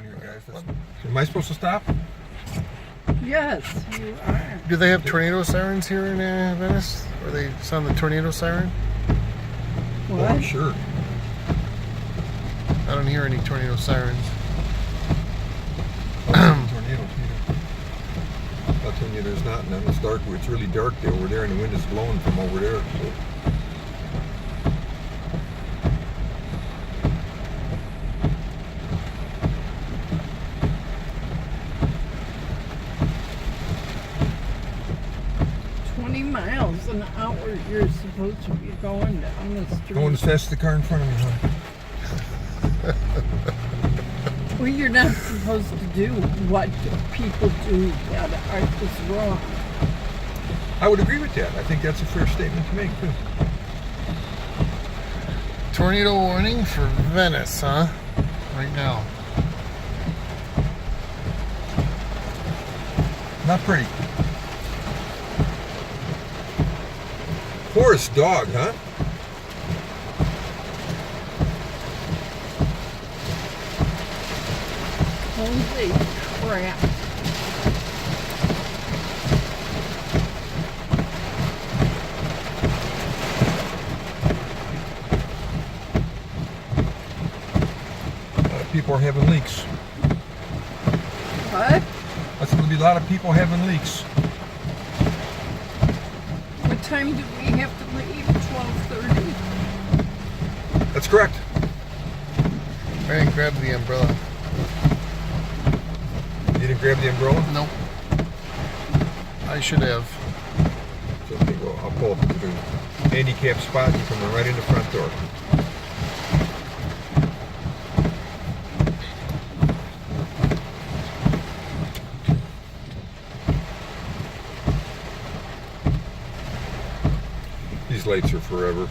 on here, guys. Am I supposed to stop? Yes, you are. Do they have tornado sirens here in Venice? Or they sound the tornado siren? Oh, I'm sure. I don't hear any tornado sirens. Tornadoes either. I'll tell you, there's not, and it's dark. It's really dark over there, and the wind is blowing from over there. So. Miles an hour you're supposed to be going down the street. Going as fast as the car in front of me, honey. Well, you're not supposed to do what people do that is wrong. I would agree with that. I think that's a fair statement to make, too. Tornado warning for Venice, huh? Right now. Not pretty. Forest dog, huh? Holy crap. A lot of people are having leaks. What? That's going to be a lot of people having leaks. What time do we have to leave? 12:30? That's correct. I didn't grab the umbrella. You didn't grab the umbrella? Nope. I should have. So I'll pull up to the handicap spot and you come right in the front door. These lights are forever.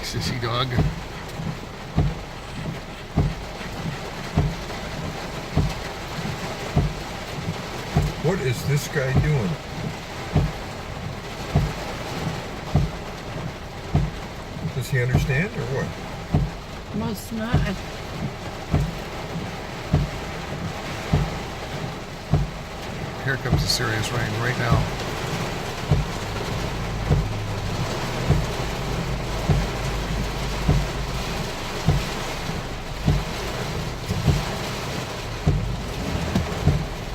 Sissy dog. What is this guy doing? Does he understand or what? Must not. Here comes a serious rain right now.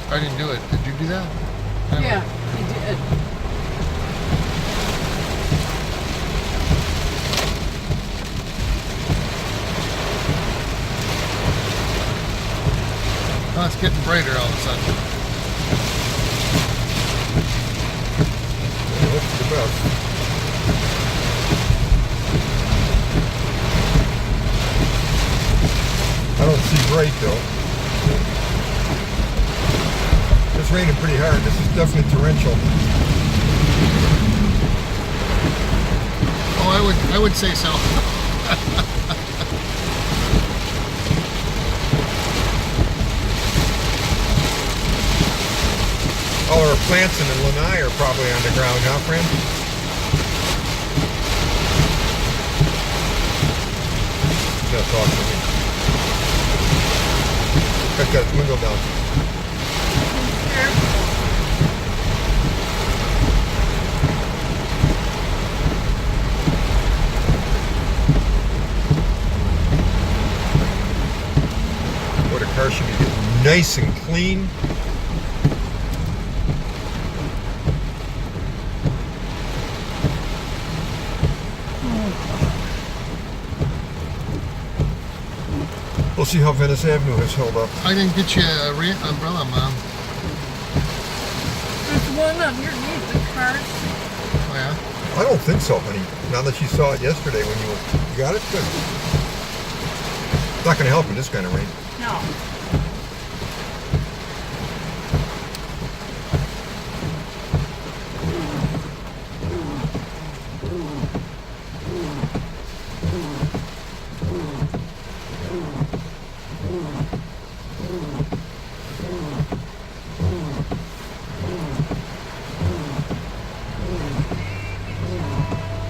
I didn't do it. Did you do that? Yeah, he did. Oh, it's getting brighter all of a sudden. Yeah, that's the best. I don't see bright though. It's raining pretty hard. This is definitely torrential. Oh, I would say so. All our plants in the lanai are probably on the ground, huh, friend? He's not talking to me. Check that window down. Boy, the car should be getting nice and clean. We'll see how Venice Avenue has held up. I didn't get you a umbrella, Mom. There's one underneath the car seat. Oh, yeah? I don't think so, honey. Now that you saw it yesterday when you got it, good. It's not going to help in this kind of rain. No.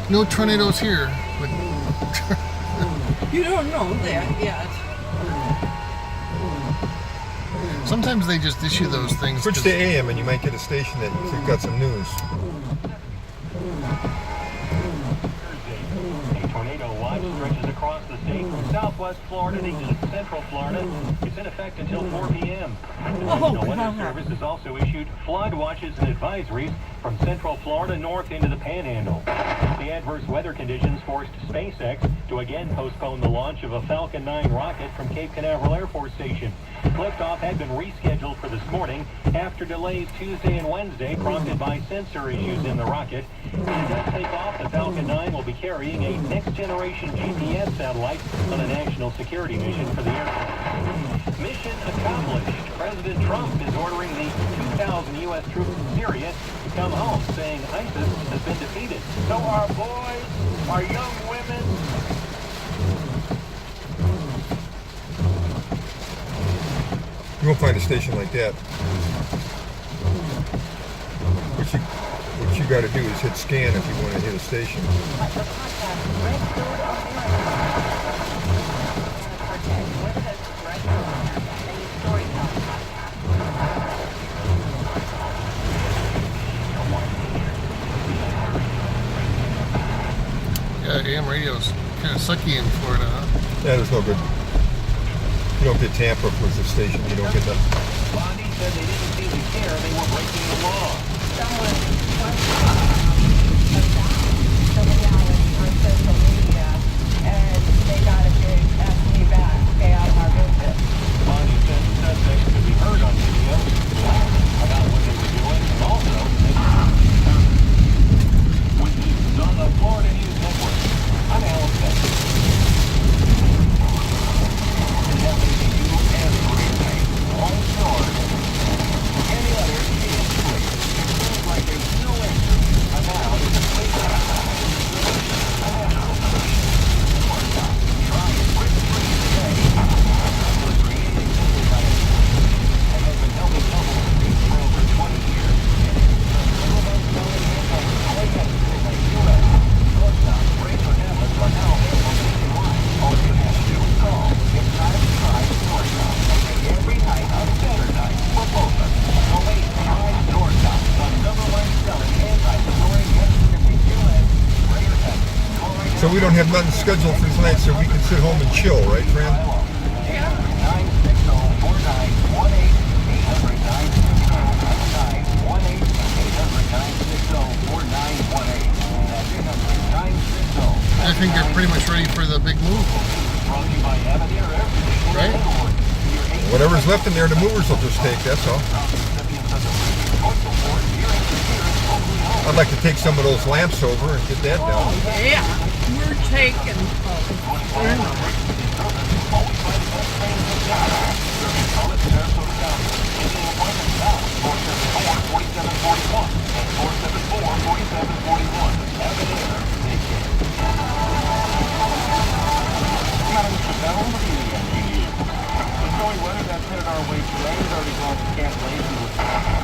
No tornadoes here. But You don't know that yet. sometimes they just issue those things. Switch 'cause- to AM and you might get a station that you've got some news. A tornado watch stretches across the state from southwest Florida to east central Florida. It's in effect until 4 p.m. The National Weather Service has also issued flood watches and advisories from central Florida north into the Panhandle. The adverse weather conditions forced SpaceX to again postpone the launch of a Falcon 9 rocket from Cape Canaveral Air Force Station. Liftoff had been rescheduled for this morning after delays Tuesday and Wednesday prompted by sensor issues in the rocket. When it does take off, the Falcon 9 will be carrying a next-generation GPS satellite on a national security mission for the Air Force. Mission accomplished. President Trump is ordering the 2,000 U.S. troops in Syria to come home, saying ISIS has been defeated. So our boys, our young women, You won't find a station like that. What you got to do is hit scan if you want to hit a station. Yeah, AM radio's kind of sucky in Florida, huh? Yeah, there's no good. You don't get Tampa with the station. You don't get that. Bondi said they didn't seem to care they were breaking the law. Someone on social media, and they got a big me back, stay out of our business. Bondi said the suspects could be heard on video about what they were doing, and also with news on the Florida News Network. I'm Alan Beck. It's happening to you every day. Long story. Any other is great. It seems like there's no answer. And now there's a place a national solution. Florida. Try it risk-free today. Was created by a and has been helping couples for over 20 years. It is the number one selling anti-toy medicine in the U.S. Florida. Razor tablets are now available nationwide. All you have to do is call. It's time to try Florida. Every night on Saturday for both of us. So wait, try Florida. The number one selling anti-toy medicine in the U.S. Razor tablets. So we don't have nothing scheduled for tonight, so we can sit home and chill, right, Fran? I think they're pretty much ready for the big move, right? Whatever's left in there, the movers will just take. That's all. I'd like to take some of those lamps over and get that down. Yeah, we're taking. We're not. Weather that's headed our way today has already gone to cancellation with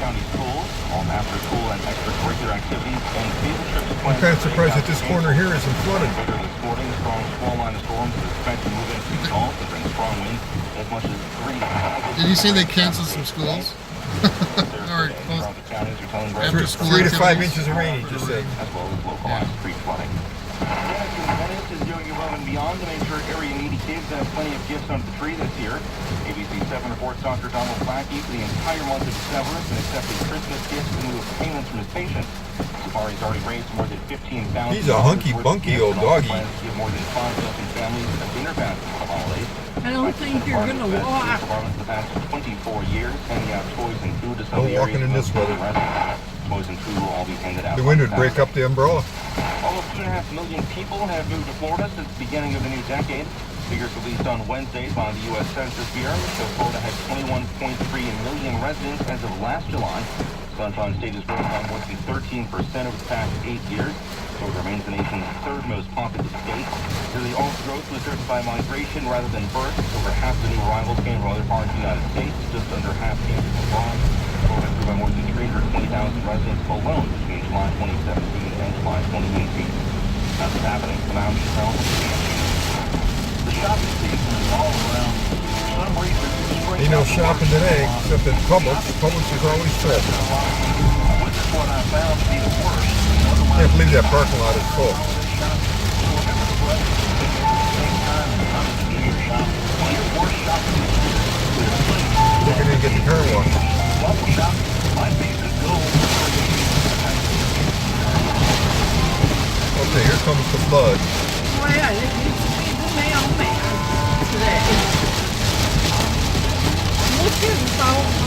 county schools, all after-school and extracurricular activities, and field trips. I'm kind of surprised that this corner here isn't flooded. This morning, a strong squall line of storms is expected to move into the Gulf and bring strong winds as much as 3 Did you say they canceled some schools? Or close after school 3 to 5 activities? inches of rain, he just said. as well as localized street flooding. Venice is doing above and beyond to make sure area-needy kids have plenty of gifts under the tree this year. ABC 7 reports Dr. Donald Blackie for the entire month of December has been accepting Christmas gifts in lieu of payments from his patients. Safari's already raised more than $15,000. He's a hunky-bunky old doggy. Plans to give more than 5,000 families a dinner basket for the holidays. I don't think you're gonna walk. The past 24 years, handing out toys and food to some No of the walking area's in this most weather. residents. Toys and food will all be handed out. The wind would break up the umbrella. Almost 2.5 million people have moved to Florida since the beginning of the new decade. Figures released on Wednesday by the U.S. Census Bureau show Florida had 21.3 million residents as of last July. Sunshine State has grown by more than 13% over the past 8 years, so it remains the nation's third most populous state. Nearly all growth was driven by migration rather than birth. Over half the new arrivals came from other parts of the United States, just under half came from abroad. Florida grew by more than 320,000 residents alone between July 2017 and July 2018. That's what's happening. So now I'm just telling the shopping season is all around. For some reason, Ain't no shopping today, except at Publix. Publix is always full. which is what I found to be the worst. Can't believe that parking lot is full. They can even get the car washed. Okay, here comes the flood. Oh yeah, it needs to be the mailman today. Look at how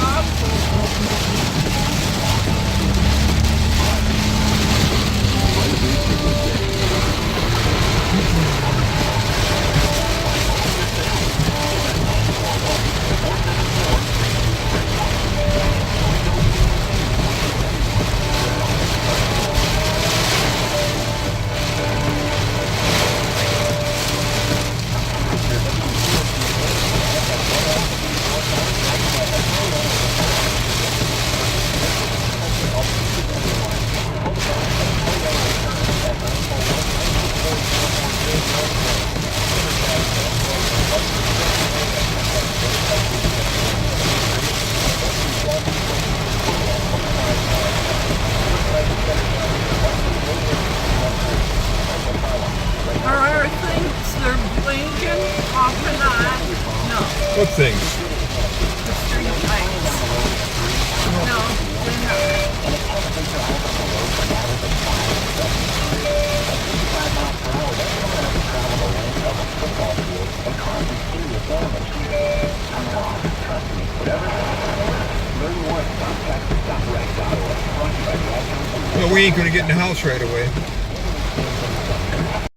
our things, they're blinking off and on. No, What things? the street lights. No, they're not. No, we ain't gonna get in the house right away.